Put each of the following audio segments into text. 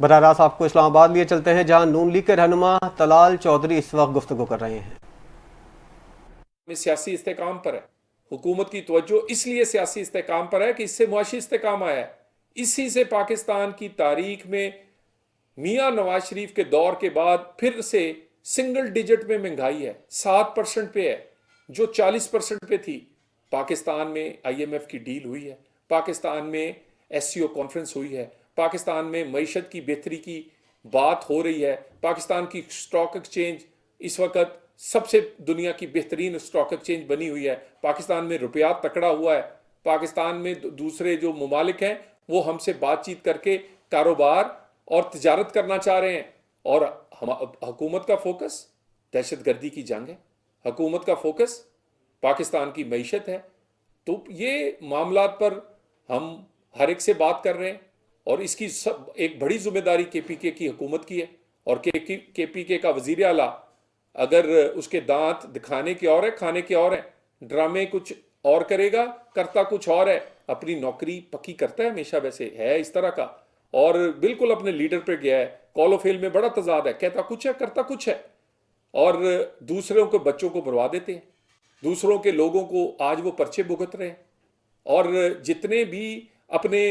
براہ راست آپ کو اسلام آباد لیے چلتے ہیں، جہاں نون لیگ کے رہنما طلال چودھری اس وقت گفتگو کر رہے ہیں۔ سیاسی استحکام پر ہے، حکومت کی توجہ اس لیے سیاسی استحکام پر ہے کہ اس سے معاشی استحکام آیا ہے۔ اسی سے پاکستان کی تاریخ میں میاں نواز شریف کے دور کے بعد پھر سے سنگل ڈیجٹ میں مہنگائی ہے، 7% پہ ہے جو 40% پہ تھی۔ پاکستان میں آئی ایم ایف کی ڈیل ہوئی ہے، پاکستان میں ایس سی او کانفرنس ہوئی ہے، پاکستان میں معیشت کی بہتری کی بات ہو رہی ہے، پاکستان کی اسٹاک ایکسچینج اس وقت سب سے دنیا کی بہترین اسٹاک ایکسچینج بنی ہوئی ہے، پاکستان میں روپیہ تکڑا ہوا ہے، پاکستان میں دوسرے جو ممالک ہیں وہ ہم سے بات چیت کر کے کاروبار اور تجارت کرنا چاہ رہے ہیں، اور حکومت کا فوکس دہشت گردی کی جنگ ہے، حکومت کا فوکس پاکستان کی معیشت ہے۔ تو یہ معاملات پر ہم ہر ایک سے بات کر رہے ہیں، اور اس کی ایک بڑی ذمہ داری کے پی کے کی حکومت کی ہے، اور کے پی کے کا وزیر اعلیٰ اگر اس کے دانت دکھانے کے اور ہے کھانے کے اور ہیں، ڈرامے کچھ اور کرے گا، کرتا کچھ اور ہے، اپنی نوکری پکی کرتا ہے ہمیشہ، ویسے ہے اس طرح کا، اور بالکل اپنے لیڈر پہ گیا ہے، کال و فیل میں بڑا تضاد ہے، کہتا کچھ ہے کرتا کچھ ہے، اور دوسروں کے بچوں کو مروا دیتے ہیں، دوسروں کے لوگوں کو آج وہ پرچے بھگت رہے ہیں، اور جتنے بھی اپنے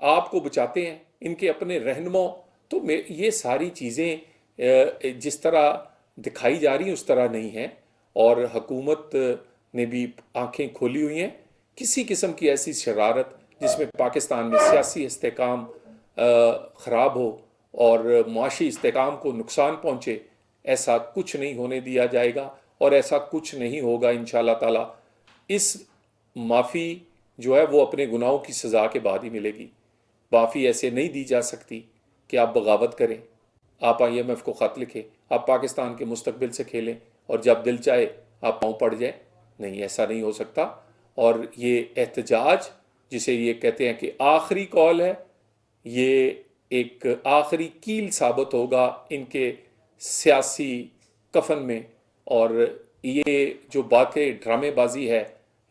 آپ کو بچاتے ہیں ان کے اپنے رہنما، تو یہ ساری چیزیں جس طرح دکھائی جا رہی ہیں اس طرح نہیں ہیں، اور حکومت نے بھی آنکھیں کھولی ہوئی ہیں۔ کسی قسم کی ایسی شرارت جس میں پاکستان میں سیاسی استحکام خراب ہو اور معاشی استحکام کو نقصان پہنچے، ایسا کچھ نہیں ہونے دیا جائے گا، اور ایسا کچھ نہیں ہوگا انشاءاللہ تعالی۔ اس معافی جو ہے وہ اپنے گناہوں کی سزا کے بعد ہی ملے گی، معافی ایسے نہیں دی جا سکتی کہ آپ بغاوت کریں، آپ آئی ایم ایف کو خط لکھیں، آپ پاکستان کے مستقبل سے کھیلیں، اور جب دل چاہے آپ پاؤں پڑ جائیں، نہیں، ایسا نہیں ہو سکتا۔ اور یہ احتجاج جسے یہ کہتے ہیں کہ آخری کال ہے، یہ ایک آخری کیل ثابت ہوگا ان کے سیاسی کفن میں، اور یہ جو باتیں ڈرامے بازی ہے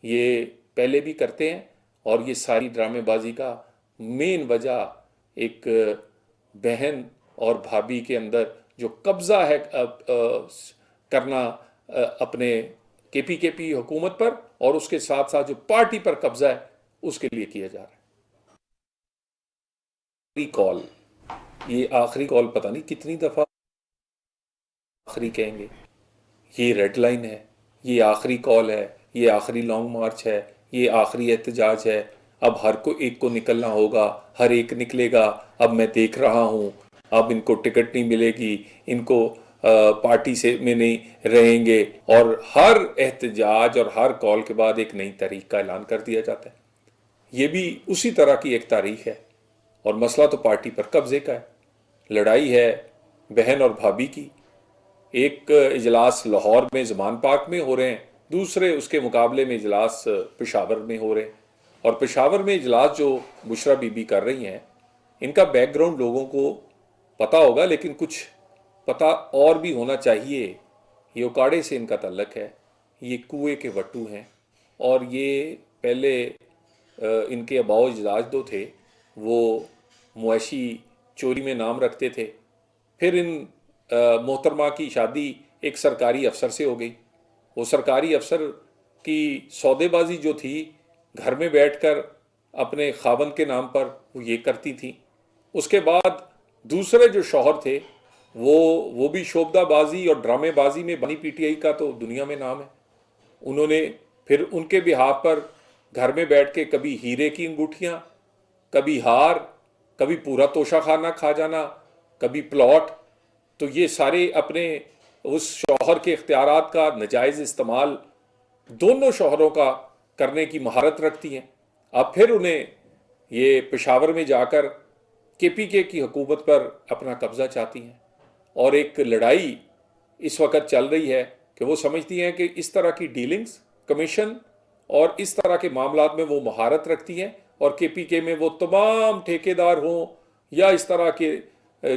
یہ پہلے بھی کرتے ہیں، اور یہ ساری ڈرامے بازی کا مین وجہ ایک بہن اور بھابھی کے اندر جو قبضہ ہے کرنا اپنے کے پی حکومت پر، اور اس کے ساتھ ساتھ جو پارٹی پر قبضہ ہے اس کے لیے کیا جا رہا ہے۔ آخری کال، یہ آخری کال پتہ نہیں کتنی دفعہ آخری کہیں گے، یہ ریڈ لائن ہے، یہ آخری کال ہے، یہ آخری لانگ مارچ ہے، یہ آخری احتجاج ہے، اب ہر کو ایک کو نکلنا ہوگا، ہر ایک نکلے گا، اب میں دیکھ رہا ہوں، اب ان کو ٹکٹ نہیں ملے گی، ان کو پارٹی سے میں نہیں رہیں گے، اور ہر احتجاج اور ہر کال کے بعد ایک نئی تاریخ کا اعلان کر دیا جاتا ہے۔ یہ بھی اسی طرح کی ایک تاریخ ہے، اور مسئلہ تو پارٹی پر قبضے کا ہے، لڑائی ہے بہن اور بھابھی کی۔ ایک اجلاس لاہور میں زمان پارک میں ہو رہے ہیں، دوسرے اس کے مقابلے میں اجلاس پشاور میں ہو رہے ہیں، اور پشاور میں اجلاس جو بشرا بی بی کر رہی ہیں، ان کا بیک گراؤنڈ لوگوں کو پتا ہوگا، لیکن کچھ پتا اور بھی ہونا چاہیے۔ یہ اکاڑے سے ان کا تعلق ہے، یہ کنویں کے وٹو ہیں، اور یہ پہلے ان کے آباء و اجداد جو تھے وہ معاشی چوری میں نام رکھتے تھے، پھر ان محترمہ کی شادی ایک سرکاری افسر سے ہو گئی، وہ سرکاری افسر کی سودے بازی جو تھی گھر میں بیٹھ کر اپنے خاوند کے نام پر وہ یہ کرتی تھی۔ اس کے بعد دوسرے جو شوہر تھے وہ بھی شوبدہ بازی اور ڈرامے بازی میں بنی، پی ٹی آئی کا تو دنیا میں نام ہے، انہوں نے پھر ان کے بہاف پر گھر میں بیٹھ کے کبھی ہیرے کی انگوٹھیاں، کبھی ہار، کبھی پورا توشہ خانہ کھا جانا، کبھی پلاٹ، تو یہ سارے اپنے اس شوہر کے اختیارات کا ناجائز استعمال دونوں شوہروں کا کرنے کی مہارت رکھتی ہیں۔ اب پھر انہیں یہ پشاور میں جا کر کے پی کے کی حکومت پر اپنا قبضہ چاہتی ہیں، اور ایک لڑائی اس وقت چل رہی ہے کہ وہ سمجھتی ہیں کہ اس طرح کی ڈیلنگز، کمیشن اور اس طرح کے معاملات میں وہ مہارت رکھتی ہیں، اور کے پی کے میں وہ تمام ٹھیکیدار ہوں یا اس طرح کے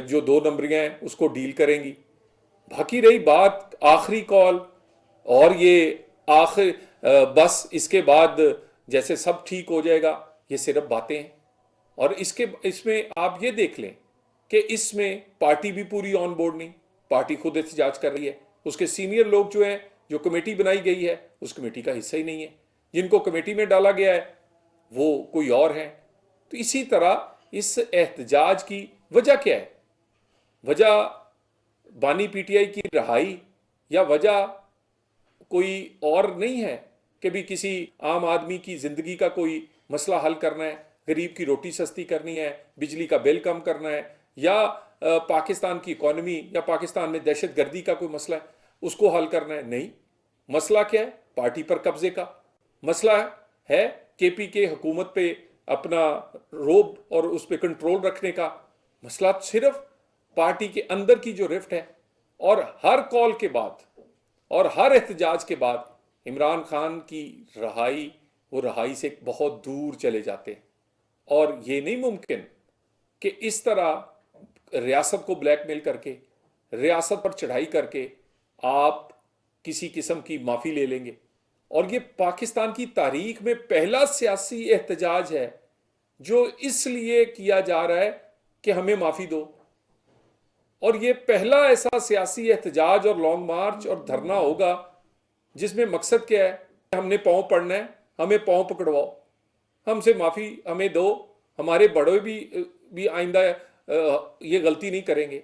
جو دو نمبریاں ہیں اس کو ڈیل کریں گی۔ باقی رہی بات آخری کال، اور یہ بس اس کے بعد جیسے سب ٹھیک ہو جائے گا، یہ صرف باتیں ہیں، اور اس میں آپ یہ دیکھ لیں کہ اس میں پارٹی بھی پوری آن بورڈ نہیں، پارٹی خود احتجاج کر رہی ہے، اس کے سینئر لوگ جو ہیں، جو کمیٹی بنائی گئی ہے اس کمیٹی کا حصہ ہی نہیں ہے، جن کو کمیٹی میں ڈالا گیا ہے وہ کوئی اور ہیں۔ تو اسی طرح اس احتجاج کی وجہ کیا ہے؟ وجہ بانی پی ٹی آئی کی رہائی یا وجہ کوئی اور نہیں ہے کہ بھی کسی عام آدمی کی زندگی کا کوئی مسئلہ حل کرنا ہے، غریب کی روٹی سستی کرنی ہے، بجلی کا بل کم کرنا ہے، یا پاکستان کی اکانومی یا پاکستان میں دہشت گردی کا کوئی مسئلہ ہے اس کو حل کرنا ہے؟ نہیں، مسئلہ کیا ہے؟ پارٹی پر قبضے کا مسئلہ ہے، کے پی کے حکومت پہ اپنا روب اور اس پہ کنٹرول رکھنے کا مسئلہ، صرف پارٹی کے اندر کی جو رفٹ ہے۔ اور ہر کال کے بعد اور ہر احتجاج کے بعد عمران خان کی رہائی، وہ رہائی سے بہت دور چلے جاتے ہیں، اور یہ نہیں ممکن کہ اس طرح ریاست کو بلیک میل کر کے، ریاست پر چڑھائی کر کے آپ کسی قسم کی معافی لے لیں گے۔ اور یہ پاکستان کی تاریخ میں پہلا سیاسی احتجاج ہے جو اس لیے کیا جا رہا ہے کہ ہمیں معافی دو، اور یہ پہلا ایسا سیاسی احتجاج اور لانگ مارچ اور دھرنا ہوگا جس میں مقصد کیا ہے؟ ہم نے پاؤں پڑنا ہے، ہمیں پاؤں پکڑواؤ، ہم سے معافی ہمیں دو، ہمارے بڑے بھی آئندہ یہ غلطی نہیں کریں گے،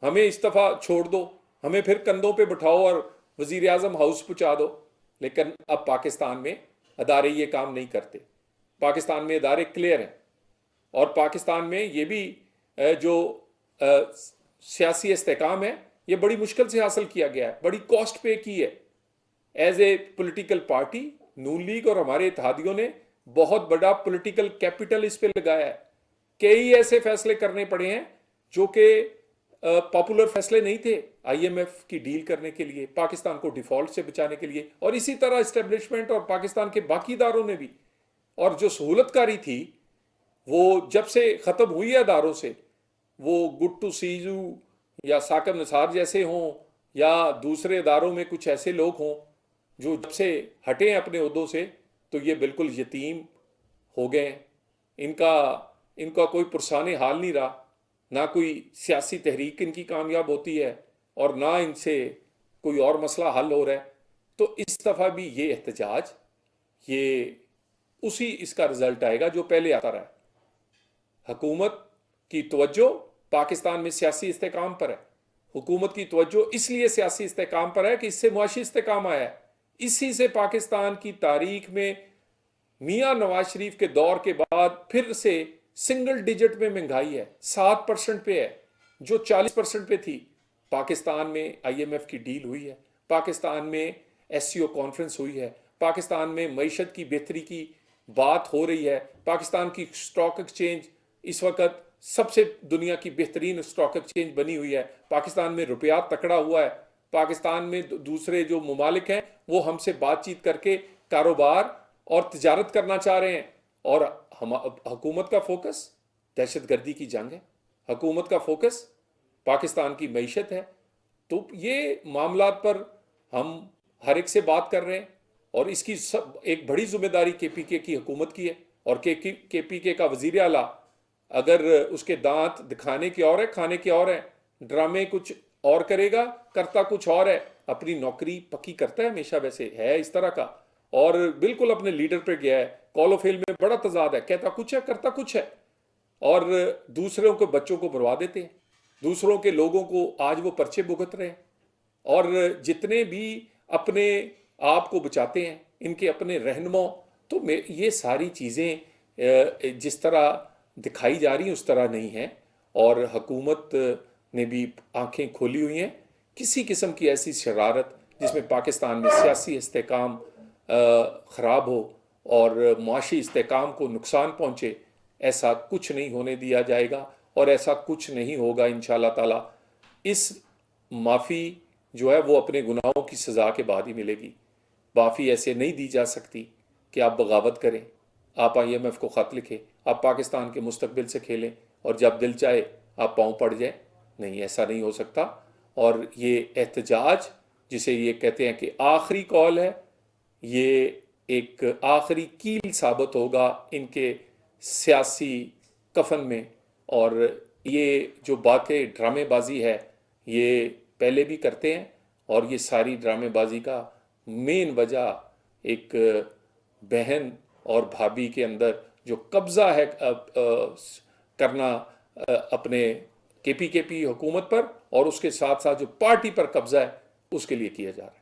ہمیں استعفیٰ چھوڑ دو، ہمیں پھر کندھوں پہ بٹھاؤ اور وزیر اعظم ہاؤس پہنچا دو۔ لیکن اب پاکستان میں ادارے یہ کام نہیں کرتے، پاکستان میں ادارے کلیئر ہیں، اور پاکستان میں یہ بھی جو سیاسی استحکام ہے یہ بڑی مشکل سے حاصل کیا گیا ہے، بڑی کاسٹ پے کی ہے۔ As a political party Noon League اور ہمارے اتحادیوں نے بہت بڑا پولیٹیکل کیپٹل اس پہ لگایا ہے، کئی ایسے فیصلے کرنے پڑے ہیں جو کہ پاپولر فیصلے نہیں تھے، آئی ایم ایف کی ڈیل کرنے کے لیے، پاکستان کو ڈیفالٹ سے بچانے کے لیے، اور اسی طرح اسٹیبلشمنٹ اور پاکستان کے باقی اداروں نے بھی۔ اور جو سہولت کاری تھی وہ جب سے ختم ہوئی ہے اداروں سے، وہ گڈ ٹو سی یو یا ثاقب نثار جیسے ہوں یا دوسرے اداروں میں کچھ ایسے لوگ ہوں جو جب سے ہٹے ہیں اپنے عہدوں سے، تو یہ بالکل یتیم ہو گئے ہیں، ان کا کوئی پرسان حال نہیں رہا، نہ کوئی سیاسی تحریک ان کی کامیاب ہوتی ہے اور نہ ان سے کوئی اور مسئلہ حل ہو رہا ہے۔ تو اس دفعہ بھی یہ احتجاج، یہ اسی اس کا رزلٹ آئے گا جو پہلے آتا رہا ہے۔ حکومت کی توجہ پاکستان میں سیاسی استحکام پر ہے، حکومت کی توجہ اس لیے سیاسی استحکام پر ہے کہ اس سے معاشی استحکام آیا ہے، اسی سے پاکستان کی تاریخ میں میاں نواز شریف کے دور کے بعد پھر سے سنگل ڈیجٹ میں مہنگائی ہے، 7% پہ ہے جو 40% پہ تھی۔ پاکستان میں آئی ایم ایف کی ڈیل ہوئی ہے، پاکستان میں ایس سی او کانفرنس ہوئی ہے، پاکستان میں معیشت کی بہتری کی بات ہو رہی ہے، پاکستان کی سٹاک ایکسچینج اس وقت سب سے دنیا کی بہترین سٹاک ایکسچینج بنی ہوئی ہے، پاکستان میں روپیہ تکڑا ہوا ہے، پاکستان میں دوسرے جو ممالک ہیں وہ ہم سے بات چیت کر کے کاروبار اور تجارت کرنا چاہ رہے ہیں، اور حکومت کا فوکس دہشت گردی کی جنگ ہے، حکومت کا فوکس پاکستان کی معیشت ہے۔ تو یہ معاملات پر ہم ہر ایک سے بات کر رہے ہیں، اور اس کی ایک بڑی ذمہ داری کے پی کے کی حکومت کی ہے، اور کے پی کے کا وزیر اعلیٰ اگر اس کے دانت دکھانے کی اور ہے، کھانے کی اور ہے، ڈرامے کچھ اور کرے گا، کرتا کچھ اور ہے، اپنی نوکری پکی کرتا ہے ہمیشہ، ویسے ہے اس طرح کا، اور بالکل اپنے لیڈر پہ گیا ہے، کال و فیل میں بڑا تضاد ہے، کہتا کچھ ہے کرتا کچھ ہے، اور دوسروں کے بچوں کو مروا دیتے ہیں، دوسروں کے لوگوں کو آج وہ پرچے بھگت رہے ہیں، اور جتنے بھی اپنے آپ کو بچاتے ہیں ان کے اپنے رہنما، تو یہ ساری چیزیں جس طرح دکھائی جا رہی ہیں اس طرح نہیں ہیں، اور حکومت نے بھی آنکھیں کھولی ہوئی ہیں۔ کسی قسم کی ایسی شرارت جس میں پاکستان میں سیاسی استحکام خراب ہو اور معاشی استحکام کو نقصان پہنچے، ایسا کچھ نہیں ہونے دیا جائے گا، اور ایسا کچھ نہیں ہوگا انشاءاللہ تعالی۔ اس معافی جو ہے وہ اپنے گناہوں کی سزا کے بعد ہی ملے گی، معافی ایسے نہیں دی جا سکتی کہ آپ بغاوت کریں، آپ آئی ایم ایف کو خط لکھیں، آپ پاکستان کے مستقبل سے کھیلیں، اور جب دل چاہے آپ پاؤں پڑ جائیں، نہیں، ایسا نہیں ہو سکتا۔ اور یہ احتجاج جسے یہ کہتے ہیں کہ آخری کال ہے، یہ ایک آخری کیل ثابت ہوگا ان کے سیاسی کفن میں، اور یہ جو باتیں ڈرامے بازی ہے یہ پہلے بھی کرتے ہیں، اور یہ ساری ڈرامے بازی کا مین وجہ ایک بہن اور بھابھی کے اندر جو قبضہ ہے کرنا اپنے کے پی حکومت پر، اور اس کے ساتھ ساتھ جو پارٹی پر قبضہ ہے اس کے لیے کیا جا رہا ہے۔